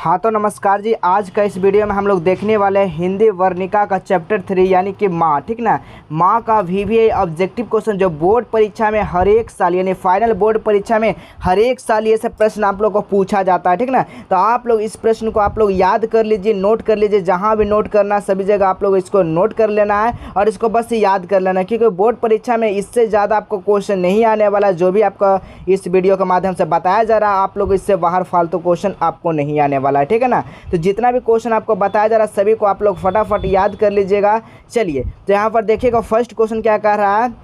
हाँ तो नमस्कार जी। आज का इस वीडियो में हम लोग देखने वाले हैं हिंदी वर्णिका का चैप्टर 3 यानी कि माँ। ठीक ना, माँ का वीवीआई ऑब्जेक्टिव क्वेश्चन जो बोर्ड परीक्षा में हर एक साल यानी फाइनल बोर्ड परीक्षा में हर एक साल ये सब प्रश्न आप लोग को पूछा जाता है। ठीक ना, तो आप लोग इस प्रश्न को आप लोग याद कर लीजिए, नोट कर लीजिए। जहाँ भी नोट करना सभी जगह आप लोग इसको नोट कर लेना है और इसको बस याद कर लेना है, क्योंकि बोर्ड परीक्षा में इससे ज़्यादा आपको क्वेश्चन नहीं आने वाला। जो भी आपका इस वीडियो के माध्यम से बताया जा रहा है, आप लोग इससे बाहर फालतू क्वेश्चन आपको नहीं आने वाला है। ठीक है ना, तो जितना भी क्वेश्चन आपको बताया जा रहा है सभी को आप लोग फटाफट याद कर लीजिएगा। चलिए, तो यहाँ पर देखिएगा फर्स्ट क्वेश्चन क्या कह रहा है,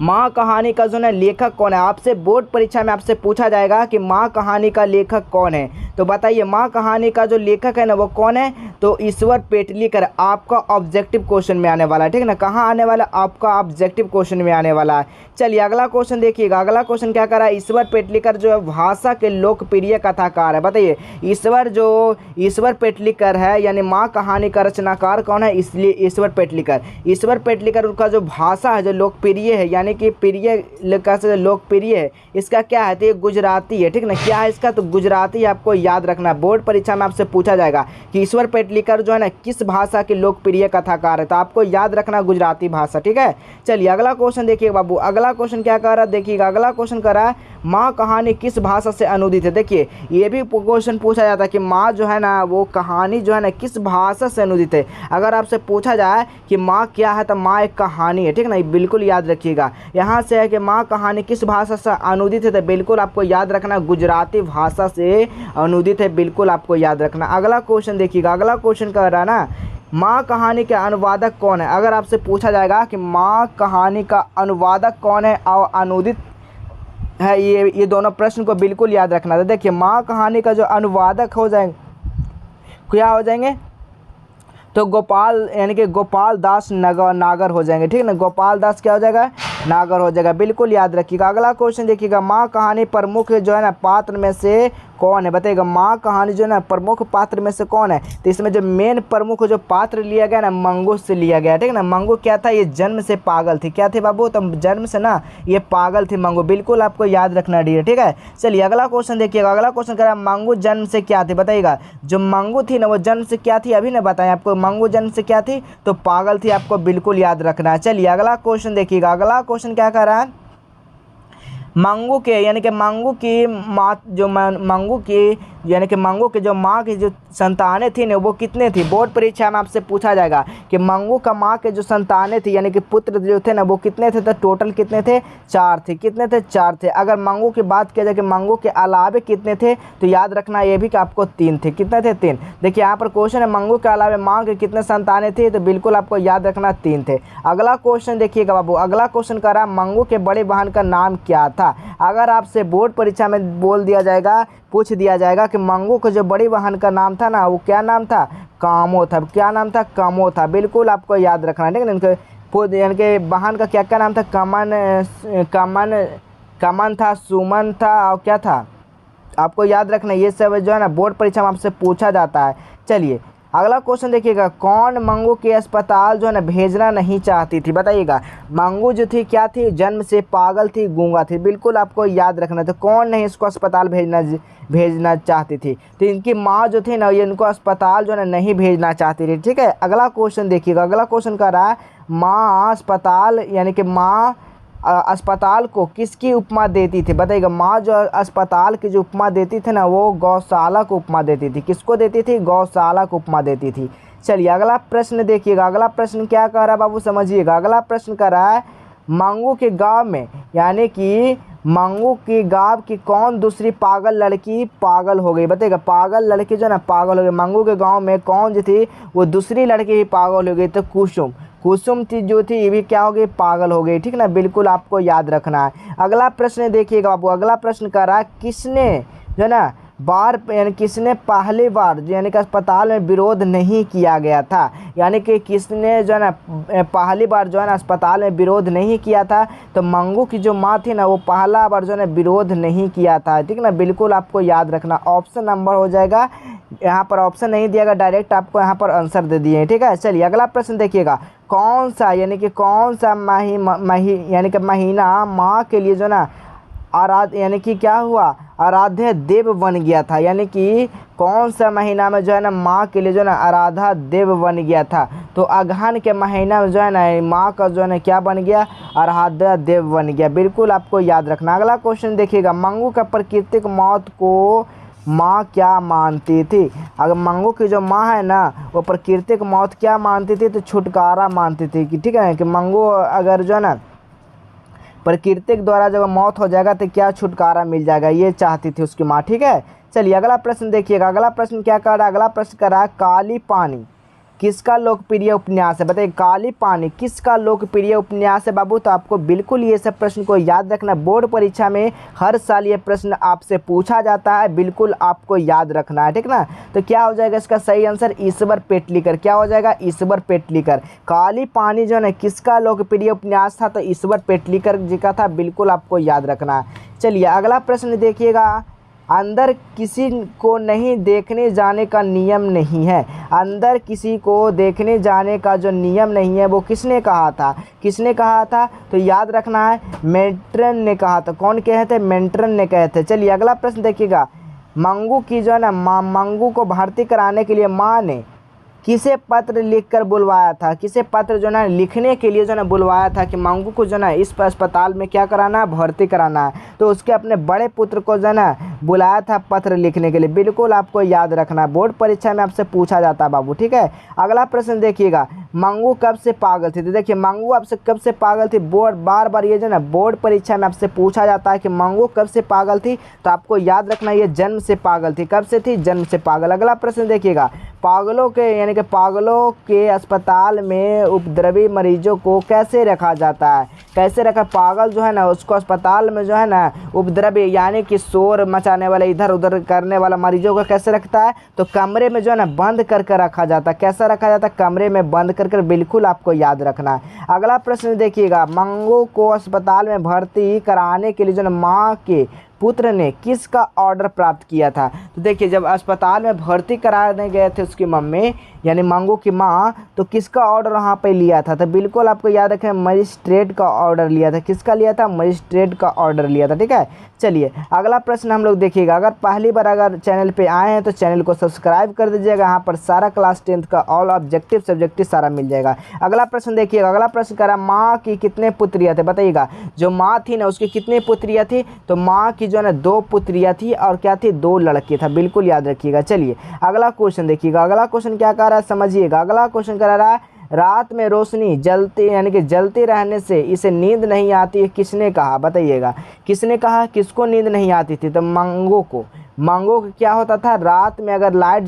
माँ कहानी का जो है लेखक कौन है। आपसे बोर्ड परीक्षा में आपसे पूछा जाएगा कि माँ कहानी का लेखक कौन है, तो बताइए माँ कहानी का जो लेखक है ना वो कौन है। तो ईश्वर पेटलीकर आपका ऑब्जेक्टिव क्वेश्चन में आने वाला है। ठीक है ना, कहाँ आने वाला, आपका ऑब्जेक्टिव क्वेश्चन में आने वाला है। चलिए अगला क्वेश्चन देखिएगा। अगला क्वेश्चन क्या कर रहा है, ईश्वर पेटलीकर जो है भाषा के लोकप्रिय कथाकार है। बताइए ईश्वर पेटलीकर है यानी माँ कहानी का रचनाकार कौन है, इसलिए ईश्वर पेटलीकर उनका जो भाषा है जो लोकप्रिय है यानी कि प्रिय से लोकप्रिय है, इसका क्या है, तो ये गुजराती है। ठीक ना, क्या है इसका, तो गुजराती आपको याद रखना। बोर्ड परीक्षा में आपसे पूछा जाएगा कि ईश्वर पेटलीकर जो है ना किस भाषा के लोकप्रिय कथाकार है, तो आपको याद रखना गुजराती भाषा। ठीक है, चलिए अगला क्वेश्चन देखिए बाबू। अगला क्वेश्चन क्या कर रहा है, देखिएगा अगला क्वेश्चन कर रहा है माँ कहानी किस भाषा से अनुदित है। देखिए ये भी क्वेश्चन पूछा जाता है कि माँ जो है ना वो कहानी जो है ना किस भाषा से अनुदित है। अगर आपसे पूछा जाए कि माँ क्या है, तो माँ एक कहानी है। ठीक है ना, बिल्कुल याद रखिएगा। यहाँ से है कि माँ कहानी किस भाषा से अनुदित है, तो बिल्कुल आपको याद रखना गुजराती भाषा से अनुदित है, बिल्कुल आपको याद रखना। अगला क्वेश्चन देखिएगा। अगला क्वेश्चन कर रहा है ना माँ कहानी के अनुवादक कौन है। अगर आपसे पूछा जाएगा कि माँ कहानी का अनुवादक कौन है और अनुदित है, ये दोनों प्रश्न को बिल्कुल याद रखना। तो देखिए माँ कहानी का जो अनुवादक हो जाएंगे क्या हो जाएंगे, तो गोपाल यानी कि गोपाल दास नागर हो जाएंगे। ठीक है ना, गोपाल दास क्या हो जाएगा, नागर हो जाएगा, बिल्कुल याद रखिएगा। अगला क्वेश्चन देखिएगा, माँ कहानी प्रमुख जो है ना पात्र में से कौन है। बताइएगा माँ कहानी जो है ना प्रमुख पात्र में से कौन है, तो इसमें जो मेन प्रमुख जो पात्र लिया गया ना मंगू से लिया गया। ठीक है ना, मंगू क्या था, ये जन्म से पागल थी। क्या थी बाबू, तो जन्म से ना ये पागल थी मंगू, बिल्कुल आपको याद रखना डियर। ठीक है, चलिए अगला क्वेश्चन देखिएगा। अगला क्वेश्चन कह रहा है मंगू जन्म से क्या थी। बताइएगा जो मंगू थी ना वो जन्म से क्या थी, अभी ना बताएं आपको। मंगू जन्म से क्या थी, तो पागल थी, आपको बिल्कुल याद रखना है। चलिए अगला क्वेश्चन देखिएगा। अगला क्वेश्चन क्या कह रहा है, मंगू के यानी कि मंगू की माँ जो मंगू की यानी कि मंगू के जो माँ की जो संतानें थी ना वो कितने थी। बोर्ड परीक्षा में आपसे पूछा जाएगा कि मंगू का माँ के जो संतानें थी यानी कि पुत्र जो थे ना वो कितने थे, तो टोटल कितने थे, 4 थे। कितने थे, 4 थे। अगर मंगू की बात किया जाए कि मंगू के अलावे कितने थे, तो याद रखना ये भी कि आपको 3 थे। कितने थे, 3। देखिए यहाँ पर क्वेश्चन है मंगू के अलावे माँ के कितने संतानें थी, तो बिल्कुल आपको याद रखना 3 थे। अगला क्वेश्चन देखिएगा बाबू। अगला क्वेश्चन कर रहा है मंगू के बड़े बहन का नाम क्या था। अगर आपसे बोर्ड परीक्षा में पूछ दिया जाएगा कि मंगू के जो बड़ी बहन का नाम था ना वो क्या नाम था, कामो था। क्या नाम था, कामो था, बिल्कुल आपको याद रखना है। ठीक है, इनके यानी कि बहन का क्या नाम था, कमन था, सुमन था और क्या था, आपको याद रखना। ये सब जो है ना बोर्ड परीक्षा में आपसे पूछा जाता है। चलिए अगला क्वेश्चन देखिएगा, कौन मंगू के अस्पताल जो है ना भेजना नहीं चाहती थी। बताइएगा मंगू जो थी क्या थी, जन्म से पागल थी, गूंगा थी, बिल्कुल आपको याद रखना। तो कौन नहीं इसको अस्पताल भेजना चाहती थी, तो इनकी माँ जो थी ना ये इनको अस्पताल जो है ना नहीं भेजना चाहती थी। ठीक है, अगला क्वेश्चन देखिएगा। अगला क्वेश्चन कर रहा है माँ अस्पताल यानी कि माँ अस्पताल को किसकी उपमा देती थी। बताइएगा माँ जो अस्पताल की जो उपमा देती थी ना वो गौशाला को उपमा देती थी। किसको देती थी, गौशाला को उपमा देती थी। चलिए अगला प्रश्न देखिएगा। अगला प्रश्न क्या कर रहा है बाबू, समझिएगा। अगला प्रश्न कर रहा है मंगू के गांव में यानी कि मंगू की गांव की कौन दूसरी पागल लड़की पागल हो गई। बताइएगा पागल लड़की जो है ना पागल हो गई। मंगू के गांव में कौन जो थी वो दूसरी लड़की ही पागल हो गई, तो कुसुम थी जो थी ये भी क्या हो गई, पागल हो गई। ठीक ना, बिल्कुल आपको याद रखना है। अगला प्रश्न देखिएगा बाबू। अगला प्रश्न कर रहा है किसने जो है ना यानी किसने पहली बार यानी कि अस्पताल में विरोध नहीं किया गया था, यानी कि किसने जो है ना पहली बार जो है ना अस्पताल में विरोध नहीं किया था, तो मंगू की जो माँ थी ना वो पहला बार जो है ना विरोध नहीं किया था। ठीक ना, बिल्कुल आपको याद रखना। ऑप्शन नंबर हो जाएगा, यहाँ पर ऑप्शन नहीं दिया गया, डायरेक्ट आपको यहाँ पर आंसर दे दिए। ठीक है, चलिए अगला प्रश्न देखिएगा, कौन सा यानी कि कौन सा यानी कि महीना माँ के लिए जो है ना यानी कि क्या हुआ, आराध्य देव बन गया था। यानी कि कौन सा महीना में जो है ना माँ के लिए जो है ना आराध्य देव बन गया था, तो अगहन के महीना में जो है ना माँ का जो है ना क्या बन गया, आराध्य देव बन गया। बिल्कुल आपको याद रखना। अगला क्वेश्चन देखिएगा, मंगू का प्राकृतिक मौत को माँ क्या मानती थी। अगर मंगू की जो माँ है ना वो प्राकृतिक मौत क्या मानती थी, तो छुटकारा मानती थी कि ठीक है कि मंगू अगर जो है ना प्राकृतिक द्वारा जब मौत हो जाएगा तो क्या छुटकारा मिल जाएगा, ये चाहती थी उसकी माँ। ठीक है, चलिए अगला प्रश्न देखिएगा। अगला प्रश्न क्या कर रहा है, अगला प्रश्न कर रहा है काली पानी किसका लोकप्रिय उपन्यास है। बताइए काली पानी किसका लोकप्रिय उपन्यास है बाबू। तो आपको बिल्कुल ये सब प्रश्न को याद रखना, बोर्ड परीक्षा में हर साल ये प्रश्न आपसे पूछा जाता है, बिल्कुल आपको याद रखना है, ठीक ना। तो क्या हो जाएगा इसका सही आंसर, ईश्वर पेटलीकर। क्या हो जाएगा, ईश्वर पेटलीकर। काली पानी जो है किसका लोकप्रिय उपन्यास था, तो ईश्वर पेटलीकर जी का था, बिल्कुल आपको याद रखना है। चलिए अगला प्रश्न देखिएगा, अंदर किसी को नहीं देखने जाने का नियम नहीं है। अंदर किसी को देखने जाने का जो नियम नहीं है वो किसने कहा था, किसने कहा था, तो याद रखना है मेंटन ने कहा था। कौन कहे थे, मेंटन ने कहे थे। चलिए अगला प्रश्न देखिएगा, मंगू की जो है ना मंगू को भर्ती कराने के लिए माँ ने किसे पत्र लिखकर बुलवाया था, किसे पत्र जो है लिखने के लिए जो है बुलवाया था कि मंगू को जो है इस अस्पताल में क्या कराना है, भर्ती कराना है। तो उसके अपने बड़े पुत्र को जो है बुलाया था पत्र लिखने के लिए, बिल्कुल आपको याद रखना है, बोर्ड परीक्षा में आपसे पूछा जाता है बाबू। ठीक है, अगला प्रश्न देखिएगा, मंगू कब से पागल थी। तो देखिए मंगू आपसे कब से पागल थी, बोर्ड बार बार ये जो है ना बोर्ड परीक्षा में आपसे पूछा जाता है कि मंगू कब से पागल थी, तो आपको याद रखना ये जन्म से पागल थी। कब से थी, जन्म से पागल। अगला प्रश्न देखिएगा, पागलों के यानी कि पागलों के अस्पताल में उपद्रवी मरीजों को कैसे रखा जाता है, कैसे रखा, पागल जो है ना उसको अस्पताल में जो है ना उपद्रवी यानी कि शोर मचाने वाले, इधर उधर करने वाला मरीजों को कैसे रखता है, तो कमरे में जो है ना बंद करके रखा जाता है। कैसा रखा जाता है, कमरे में बंद करके, बिल्कुल आपको याद रखना है। अगला प्रश्न देखिएगा, मंगू को अस्पताल में भर्ती कराने के लिए जो है माँ के पुत्र ने किसका ऑर्डर प्राप्त किया था। तो देखिए जब अस्पताल में भर्ती कराने गए थे उसकी मम्मी यानी मंगू की माँ, तो किसका ऑर्डर वहाँ पे लिया था, तो बिल्कुल आपको याद रखें मजिस्ट्रेट का ऑर्डर लिया था। किसका लिया था, मजिस्ट्रेट का ऑर्डर लिया था। ठीक है, चलिए अगला प्रश्न हम लोग देखिएगा, अगर पहली बार अगर चैनल पे आए हैं तो चैनल को सब्सक्राइब कर दीजिएगा, यहाँ पर सारा क्लास 10th का ऑल ऑब्जेक्टिव सब्जेक्टिव सारा मिल जाएगा। अगला प्रश्न देखिएगा, अगला प्रश्न करा माँ की कितने पुत्रियाँ थे, बताइएगा जो माँ थी ना उसकी कितनी पुत्रियाँ थी, तो माँ की जो है ना 2 पुत्रियाँ थी और क्या थी, 2 लड़के था, बिल्कुल याद रखिएगा। चलिए अगला क्वेश्चन देखिएगा, अगला क्वेश्चन क्या कह रहा है समझिएगा। अगला क्वेश्चन कह रहा है रात में रोशनी जलती यानी कि जलती रहने से इसे नींद नहीं आती है, किसने कहा, बताइएगा किसने कहा, किसको नींद नहीं आती थी, तो मंगू को। मंगू को क्या होता था, रात में अगर लाइट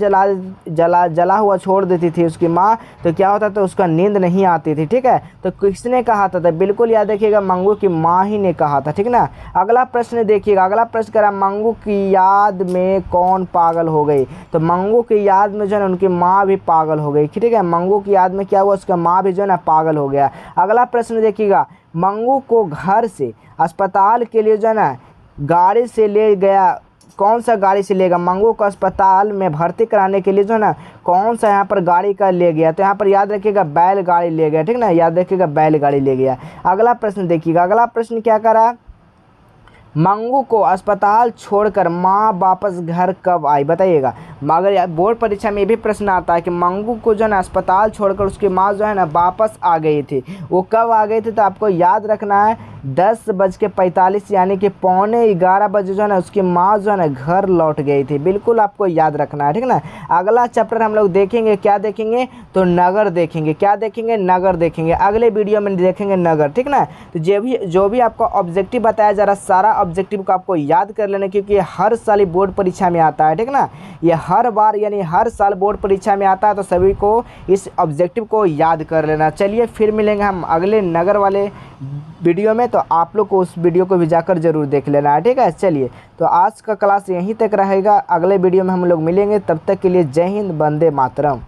जला हुआ छोड़ देती थी उसकी माँ, तो क्या होता था, उसका नींद नहीं आती थी। ठीक है, तो किसने कहा था, तो बिल्कुल याद रखिएगा मंगू की माँ ही ने कहा था। ठीक ना। अगला प्रश्न देखिएगा, अगला प्रश्न करा मंगू की याद में कौन पागल हो गई, तो मंगू की याद में जो है उनकी माँ भी पागल हो गई। ठीक है, मंगू की याद में क्या हुआ, उसका माँ भी जो है ना पागल हो गया। अगला प्रश्न देखिएगा, मंगू को घर से अस्पताल के लिए जो है ना गाड़ी से ले गया, कौन सा गाड़ी से लेगा, मंगू को अस्पताल में भर्ती कराने के लिए जो है ना कौन सा यहाँ पर गाड़ी का ले गया, तो यहाँ पर याद रखिएगा बैलगाड़ी ले गया। ठीक ना, याद रखिएगा बैलगाड़ी ले गया। अगला प्रश्न देखिएगा, अगला प्रश्न क्या करा, मंगू को अस्पताल छोड़कर माँ वापस घर कब आई, बताइएगा। मगर बोर्ड परीक्षा में भी प्रश्न आता है कि मंगू को जो है ना अस्पताल छोड़कर उसकी माँ जो है ना वापस आ गई थी, वो कब आ गई थी, तो आपको याद रखना है 10:45 यानी कि 11:15 बजे जो है ना उसकी माँ जो है ना घर लौट गई थी, बिल्कुल आपको याद रखना है। ठीक ना। अगला चैप्टर हम लोग देखेंगे, क्या देखेंगे, तो नगर देखेंगे। क्या देखेंगे, नगर देखेंगे, अगले वीडियो में देखेंगे नगर। ठीक ना। तो जो भी आपको ऑब्जेक्टिव बताया जा रहा सारा ऑब्जेक्टिव को आपको याद कर लेना, क्योंकि हर साल बोर्ड परीक्षा में आता है। ठीक ना, ये हर बार यानी हर साल बोर्ड परीक्षा में आता है, तो सभी को इस ऑब्जेक्टिव को याद कर लेना। चलिए फिर मिलेंगे हम अगले नगर वाले वीडियो में, तो आप लोग को उस वीडियो को भी जाकर जरूर देख लेना है। ठीक है, चलिए तो आज का क्लास यहीं तक रहेगा, अगले वीडियो में हम लोग मिलेंगे, तब तक के लिए जय हिंद, वंदे मातरम।